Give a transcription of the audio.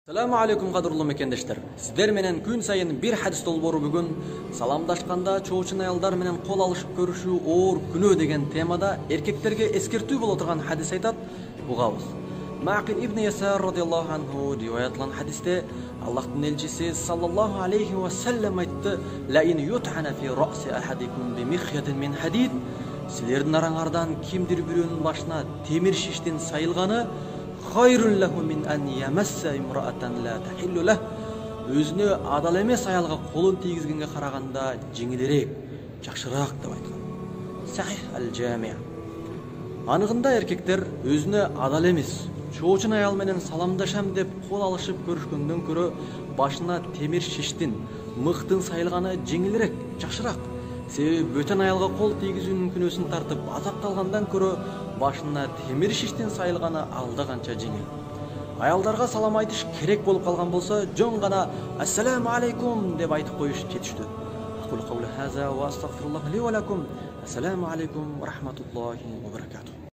Assalamu alaikum qadırlı mekendештер. Sizler menen күн сайын bir hadis долбоору бүгүн саламдашканда чоочун аялдар менен кол алышып көрүшүү оор күнөө деген темада эркектерге эскертүү боло турган hadis айтат. Угабыз. Мақил ибн Ясар радияллаху анху риwayатланган hadisте Аллахтын элчиси саллаллаху алейхи ва саллям айтты: "Ла ин ютхана фи раси ахадикум би михятин мин хадид." Силердин араңардан кимдир бирөөнүн башына темир шиштен сайылганы Hayrun lahu min an yamassa imra'atan la tahillu lah. Өзүнө адал эмес аялга колун тийгизгенге караганда жеңилирээк, жакшыраак деп айткан. Sahih al-Jami'. Анығында эркектер өзүнө адал эмес, чоочун аял менен саламдашам деп кол алышып көрүшкөндөн көрө башына темир шиштин, мыктын сайылганы жеңилирээк, жакшыраак. Себеби бөтөн аялга кол тийгизүүнүн күнөөсүн тартып азапталгандан көрө башына темир шиштин сайылганы алда канча жеңил. Аялдарга салам айтыш керек болуп калган болсо, жөн гана "Ассаламу алейкум" деп айтып коюш жетиштүү. Aqulu qawli hadha wa astaghfirullah li wa lakum. Assalamu alaikum wa rahmatullahi wa barakatuh.